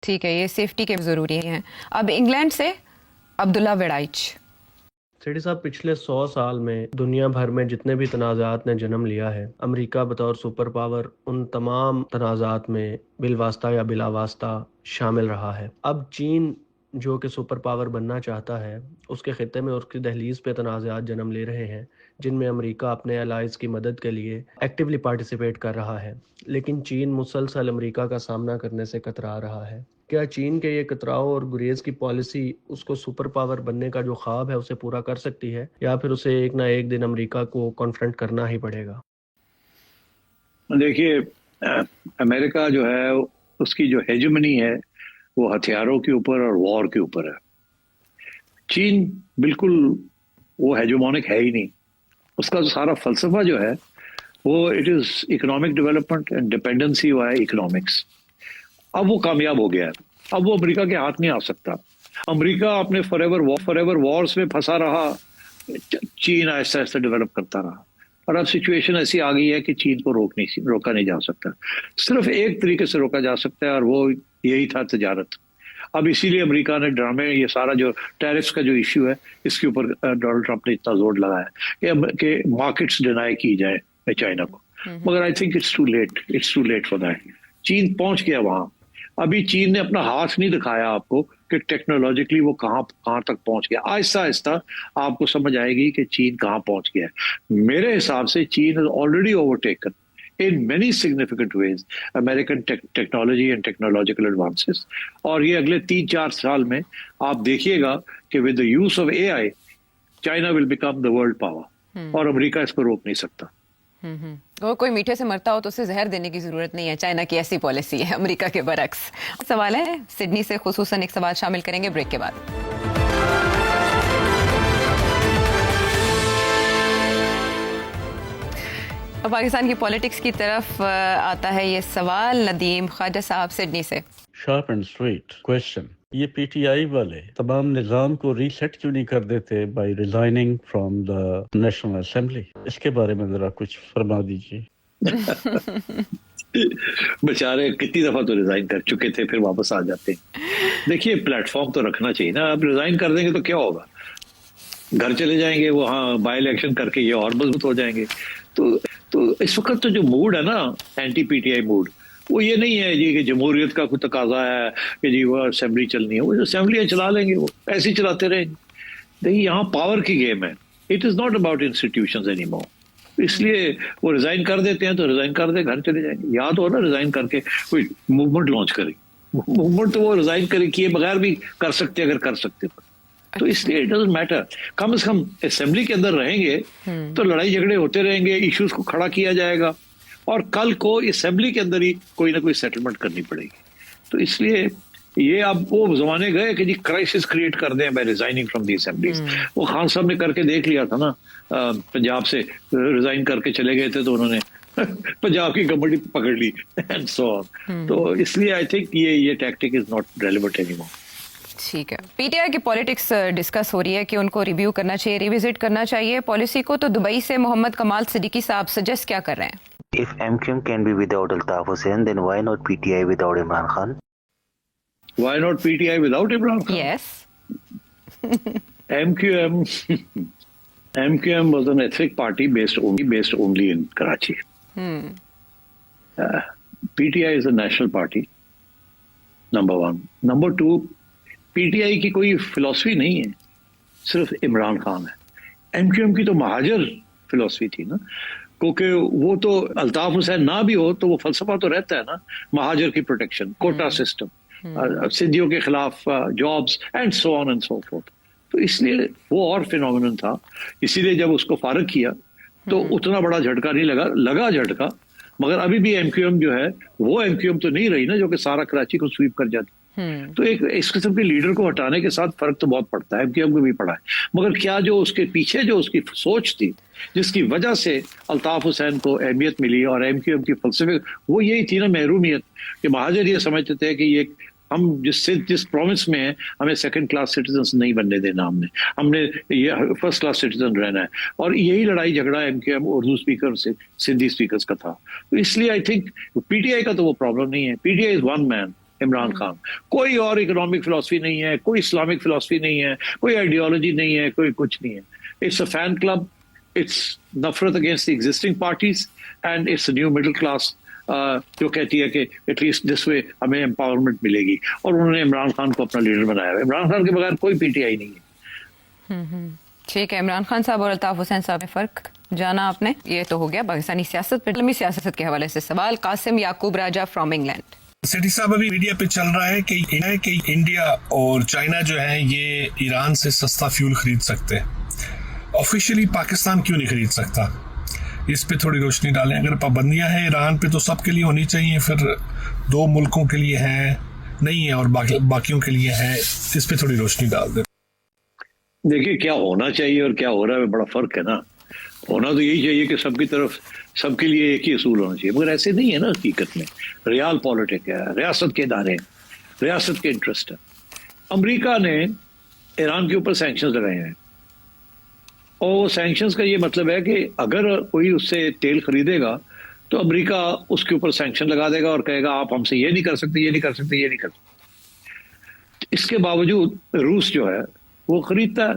ठीक है, ये सेफ्टी के ज़रूरी हैं। अब इंग्लैंड से अब्दुल्ला वेडाइच। सेठी साहब, पिछले 100 साल में दुनिया भर में जितने भी तनाज़ात ने जन्म लिया है, अमेरिका बतौर सुपर पावर उन तमाम तनाज़ात में बिलवास्ता या बिलावास्ता शामिल रहा है। अब चीन जो कि सुपर पावर बनना चाहता है, उसके ख़ित्ते में उसकी दहलीज़ पे तनाज़ात जन्म ले रहे हैं, जिनमें अमेरिका अपने एलाइज़ की मदद के लिए एक्टिवली पार्टिसिपेट कर रहा है। लेकिन चीन मुसलसल अमेरिका का सामना करने से कतरा रहा है। क्या चीन के ये कतराव और गुरेज की पॉलिसी उसको सुपर पावर बनने का जो ख्वाब है उसे पूरा कर सकती है, या फिर उसे एक ना एक दिन अमेरिका को कॉन्फ्रंट करना ही पड़ेगा? देखिए, अमेरिका जो है उसकी जो हेजेमनी है वो हथियारों के ऊपर और वॉर के ऊपर है। चीन बिल्कुल वो हेजेमोनिक है ही नहीं। उसका जो सारा फलसफा जो है वो it is economic development and dependency हुआ है इकोनॉमिक्स। अब वो कामयाब हो गया है। अब वो अमेरिका के हाथ नहीं आ सकता। अमेरिका अपने फॉरएवर वॉर्स में फंसा रहा, चीन ऐसा ऐसा डेवलप करता रहा, और अब सिचुएशन ऐसी आ गई है कि चीन को रोका नहीं जा सकता। सिर्फ एक तरीके से रोका जा सकता है और वो यही था तजारत। अब इसीलिए अमेरिका ने ड्रामे, ये सारा जो टैरिफ्स का जो इश्यू है, इसके ऊपर डोनाल्ड ट्रंप ने इतना जोर लगाया कि मार्केट्स डिनाई की जाए चाइना को। मगर I think it's too late for that. चीन पहुंच गया वहां। अभी चीन ने अपना हाथ नहीं दिखाया आपको कि टेक्नोलॉजिकली वो कहां तक पहुंच गया। आहिस्ता आहिस्ता आपको समझ आएगी कि चीन कहां पहुंच गया है। मेरे हिसाब से चीन is already overtaken in many significant ways American technology and technological advances। और ये अगले 3-4 साल में आप देखिएगा कि with the use of AI China will become the world power और अमेरिका इसको रोक नहीं सकता। और कोई मीठे से मरता हो तो उसे जहर देने की जरूरत नहीं है। चाइना की ऐसी पॉलिसी है, अमेरिका के बरक्स। सवाल है सिडनी से, खुसूसन एक सवाल शामिल करेंगे ब्रेक के बाद। पाकिस्तान की पॉलिटिक्स की तरफ आता है ये सवाल। नदीम ख्वाजा साहब सिडनी से। शार्प एंड स्वीट क्वेश्चन, ये पीटीआई वाले तमाम निज़ाम को रीसेट क्यों नहीं कर देते by resigning from the National Assembly? इसके बारे में जरा कुछ फरमा दीजिए। बेचारे कितनी दफा तो रिजाइन कर चुके थे, फिर वापस आ जाते। देखिए, प्लेटफॉर्म तो रखना चाहिए ना। अब रिजाइन कर देंगे तो क्या होगा? घर चले जाएंगे वो, हाँ, बाय इलेक्शन करके ये और मजबूत हो जाएंगे। तो इस वक्त तो जो मूड है ना, एंटी पीटीआई मूड, वो ये नहीं है जी कि जमहूरियत का कोई तकाजा है कि जी वो असेंबली चलनी है। वो असेंबलियां चला लेंगे, वो ऐसे ही चलाते रहेंगे। देखिए, यहाँ पावर की गेम है। It is not about institutions any more. इसलिए वो रिजाइन कर देते हैं तो रिजाइन कर दे, घर चले जाएंगे। याद हो ना, रिजाइन करके कोई मूवमेंट लॉन्च करे। मूवमेंट तो वो रिजाइन करे किए बगैर भी कर सकते, अगर कर सकते तो इसलिए इट डजंट मैटर। कम से कम असेंबली के अंदर रहेंगे तो लड़ाई झगड़े होते रहेंगे, इश्यूज को खड़ा किया जाएगा, और कल को असेंबली के अंदर ही कोई ना कोई सेटलमेंट करनी पड़ेगी। तो इसलिए ये अब वो जमाने गए कि जी क्राइसिस क्रिएट कर दें by resigning from the assemblies. वो खान साहब ने करके देख लिया था ना, पंजाब से रिजाइन करके चले गए थे तो उन्होंने पंजाब की गवर्नमेंट पकड़ ली एंड सो ऑन। तो इसलिए आई थिंक ये tactic is not relevant anymore. ठीक है, पीटीआई की पॉलिटिक्स डिस्कस हो रही है कि उनको रिव्यू करना चाहिए, रिविजिट करना चाहिए पॉलिसी को। तो दुबई से मोहम्मद कमाल सिद्दीकी साहब सजेस्ट क्या कर रहे हैं? If MQM can be without Altaf Hussain, then why not PTI without Imran Khan? Why not PTI without Imran Khan? Yes. MQM was an ethnic party based only in Karachi. PTI is a national party. Number one. Number two, PTI की कोई philosophy नहीं है, सिर्फ इमरान खान है। MQM की तो महाजर philosophy थी ना, क्योंकि वो तो अल्ताफ हुसैन ना भी हो तो वो फलसफा तो रहता है ना, महाजर की प्रोटेक्शन, कोटा सिस्टम, सिंधियों के खिलाफ jobs and so on and so fourth. तो इसलिए वो और फिनोमिनन था। इसीलिए जब उसको फारग किया तो उतना बड़ा झटका नहीं लगा झटका। मगर अभी भी MQM जो है वो MQM तो नहीं रही ना जो कि सारा कराची को स्वीप कर जाती। तो एक इस किस्म के लीडर को हटाने के साथ फर्क तो बहुत पड़ता है। MQM को भी पड़ा है, मगर क्या जो उसके पीछे जो उसकी सोच थी, जिसकी वजह से अल्ताफ हुसैन को अहमियत मिली और MQM की फलसफे, वो यही थी ना, महरूमियत। कि महाजर ये समझते थे कि ये हम जिस प्रोविंस में है, हमें सेकंड क्लास सिटीजन नहीं बनने देना, हमने ये फर्स्ट क्लास सिटीजन रहना है। और यही लड़ाई झगड़ा MQM उर्दू स्पीकर से सिंधी स्पीकर्स का था। तो इसलिए आई थिंक PTI का तो वो प्रॉब्लम नहीं है। PTI is one man, Imran Khan. कोई और इकोनॉमिक फिलॉसफी नहीं है, कोई इस्लामिक फिलॉसफी नहीं है, कोई आइडियोलॉजी नहीं है, कोई कुछ नहीं है। It's a fan club, it's नफरत against the existing parties and it's new middle class जो कहती है कि एटलीस्ट दिस वे हमें एम्पावरमेंट मिलेगी। और उन्होंने इमरान खान को अपना लीडर बनाया है। इमरान खान के बगैर कोई पीटीआई नहीं है। ठीक है, इमरान खान साहब और अल्ताफ हुसैन साहब में फर्क जाना आपने। ये तो हो गया पाकिस्तानी सियासत पर। इस्लामी सियासत के हवाले से सवाल कासिम याकूब राजा फ्रॉम इंग्लैंड। सिटी साहब, अभी मीडिया पे चल रहा है कि इंडिया और चाइना जो है ये ईरान से सस्ता फ्यूल खरीद सकते हैं। ऑफिशियली पाकिस्तान क्यों नहीं खरीद सकता? इस पे थोड़ी रोशनी डालें। अगर पाबंदियां हैं ईरान पे तो सबके लिए होनी चाहिए, फिर 2 मुल्कों के लिए है नहीं है और बाकियों के लिए है, इस पे थोड़ी रोशनी डाल दें। देखिए, क्या होना चाहिए और क्या हो रहा है बड़ा फर्क है ना। होना तो यही चाहिए कि सबकी तरफ सबके लिए एक ही असूल होना चाहिए, मगर ऐसे नहीं है ना हकीकत में। रियाल पॉलिटिक है, रियासत के इदारे हैं, रियासत के इंटरेस्ट है। अमेरिका ने ईरान के ऊपर सैंक्शंस लगाए हैं और सैंक्शंस का ये मतलब है कि अगर कोई उससे तेल खरीदेगा तो अमेरिका उसके ऊपर सैंक्शन लगा देगा और कहेगा आप हमसे ये नहीं कर सकते, ये नहीं कर सकते, ये नहीं कर सकते। इसके बावजूद रूस जो है वो खरीदता है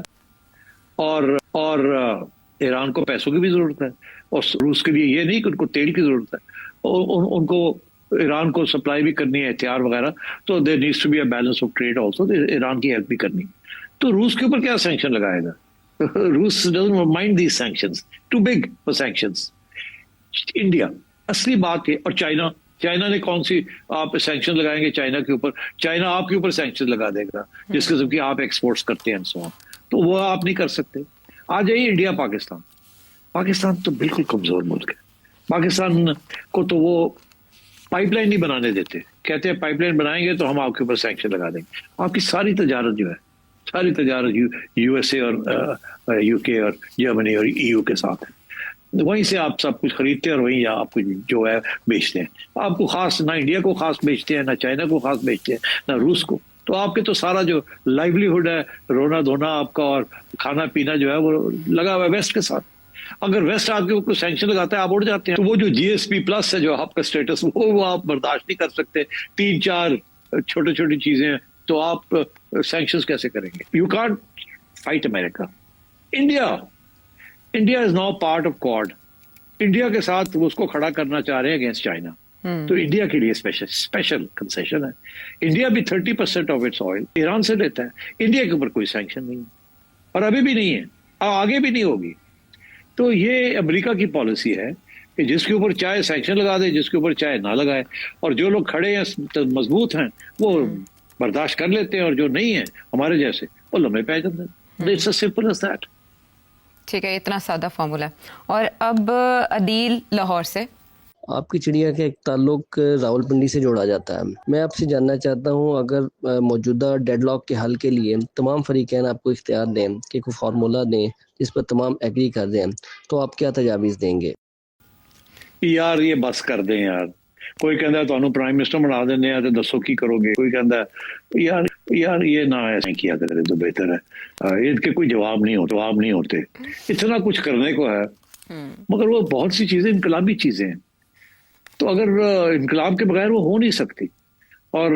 और ईरान को पैसों की भी जरूरत है और रूस के लिए ये नहीं कि उनको तेल की जरूरत है, और उनको ईरान को सप्लाई भी करनी है, हथियार वगैरह। तो there needs to be a balance of trade also. Iran की हेल्प भी करनी। तो रूस के ऊपर क्या सैंक्शन लगाएगा? रूस doesn't mind these sanctions, too big for sanctions. India असली बात है। और चाइना ने कौन सी आप सैंक्शन लगाएंगे चाइना के ऊपर? चाइना आपके ऊपर सैंक्शन लगा देगा जिस किस्म की आप एक्सपोर्ट्स करते हैं, सो तो वो आप नहीं कर सकते। आ जाइए इंडिया पाकिस्तान तो बिल्कुल कमजोर मुल्क है। पाकिस्तान को तो वो पाइपलाइन नहीं बनाने देते, कहते हैं पाइपलाइन बनाएंगे तो हम आपके ऊपर सैंक्शन लगा देंगे। आपकी सारी तजारत जो है, सारी तजारत यूएसए और यूके और जर्मनी और ईयू के साथ है। वहीं से आप सब कुछ खरीदते हैं और वहीं आप जो है बेचते हैं। आपको खास ना इंडिया को खास बेचते हैं, ना चाइना को खास बेचते हैं, ना रूस को। तो आपके तो सारा जो लाइवलीहुड है, रोना धोना आपका और खाना पीना जो है वो लगा हुआ है वेस्ट के साथ। अगर वेस्ट आपके ऊपर सैंक्शन लगाता है आप उड़ जाते हैं। तो वो जो जीएसपी प्लस है जो आपका स्टेटस, वो आप बर्दाश्त नहीं कर सकते। 3-4 छोटी चीजें हैं तो आप सैंक्शंस कैसे करेंगे? You can't fight America. India is now part of quad. India के साथ वो उसको खड़ा करना चाह रहे हैं अगेंस्ट चाइना। तो इंडिया के लिए स्पेशल कंसेशन है। इंडिया भी 30% ऑफ इट्स ऑयल ईरान से लेता है। इंडिया के ऊपर कोई सैंक्शन नहीं है और अभी भी नहीं है, आगे भी नहीं होगी। तो ये अमेरिका की पॉलिसी है कि जिसके ऊपर चाहे सैंक्शन लगा दे, जिसके ऊपर चाहे ना लगाए, और जो लोग खड़े हैं मजबूत हैं वो बर्दाश्त कर लेते हैं और जो नहीं है हमारे जैसे वो लम्बे पै जाते हैं। It's as simple as that. ठीक है, इतना सादा फॉर्मूला है। और अब अदील लाहौर से। आपकी चिड़िया का एक ताल्लुक रावलपिंडी से जोड़ा जाता है। मैं आपसे जानना चाहता हूं, अगर मौजूदा डेडलॉक के हल के लिए तमाम फरीकैन आपको इख्तियार दें कि कोई फार्मूला दें जिस पर तमाम एग्री कर दें, तो आप क्या तजावीज़ देंगे? यार ये बस कर दें यार। कोई कहता है प्राइम मिनिस्टर बना देने तो दसो की करोगे। कोई कहता है यार ये ना ऐसे किया करे तो बेहतर है। इनके कोई जवाब नहीं होते। इतना कुछ करने को है मगर वो बहुत सी चीजें इनकलाबी चीजें हैं। तो अगर इनकलाब के बगैर वो हो नहीं सकती, और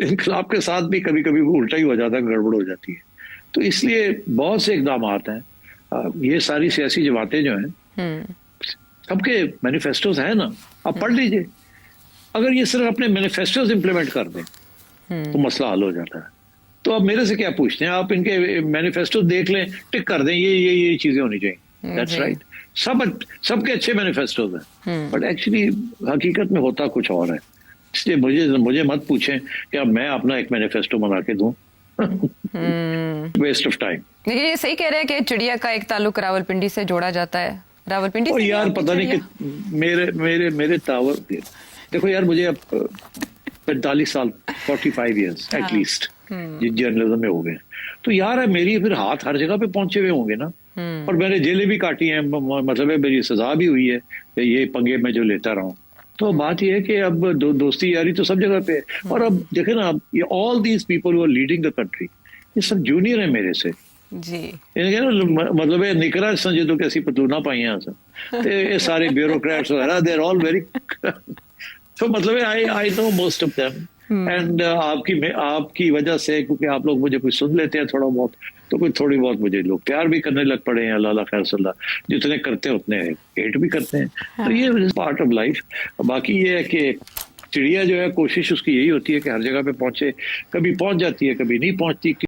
इनकलाब के साथ भी कभी कभी वो उल्टा ही हो जाता है, गड़बड़ हो जाती है। तो इसलिए बहुत से इकदाम हैं। ये सारी सियासी जमातें जो हैं सबके मैनिफेस्टोज हैं ना, आप पढ़ लीजिए। अगर ये सिर्फ अपने मैनिफेस्टोज इंप्लीमेंट कर दें तो मसला हल हो जाता है। तो आप मेरे से क्या पूछते हैं? आप इनके मैनिफेस्टो देख लें, टिक कर दें ये चीजें होनी चाहिए। That's right. सबके अच्छे मैनिफेस्टोज हैं बट एक्चुअली हकीकत में होता कुछ और है। इसलिए मुझे मत पूछें कि अब मैं अपना एक मैनिफेस्टो बना के दूं। Waste of time. लेकिन ये सही कह रहे हैं कि चिड़िया का एक ताल्लुक रावलपिंडी से जोड़ा जाता है। रावलपिंडी से यार पता नहीं कि मेरे तावर देखो यार, मुझे अब 45 साल 45 ईयर्स एटलीस्ट जर्नलिज्म में हो गए। तो यार है मेरी फिर हाथ हर जगह पे पहुंचे हुए होंगे ना, और मैंने जेलें भी काटी हैं, मतलब है मेरी सजा भी हुई है ये पंगे में जो लेता रहा हूँ। तो बात यह है कि अब दोस्ती यारी तो सब जगह पे है। और अब देखे ना, अब ये all these people who are leading the country ये सब जूनियर है मेरे से जी। मतलब है निकरा संजय तो कैसी पतलूना पाई हैं ये सारे ब्यूरोक्रेट्स वगैरह, दे आर ऑल वेरी। तो मतलब है I know most of them and आपकी वजह से, क्योंकि आप लोग मुझे कुछ सुन लेते हैं थोड़ा बहुत, तो कुछ थोड़ी बहुत मुझे लोग प्यार भी करने लग पड़े हैं। अल्लाह खैर सल्ला, जितने करते हैं उतने हेट भी करते हैं। तो ये पार्ट ऑफ लाइफ। बाकी ये है कि चिड़िया जो है, कोशिश उसकी यही होती है कि हर जगह पे पहुंचे। कभी पहुंच जाती है, कभी नहीं पहुंचती।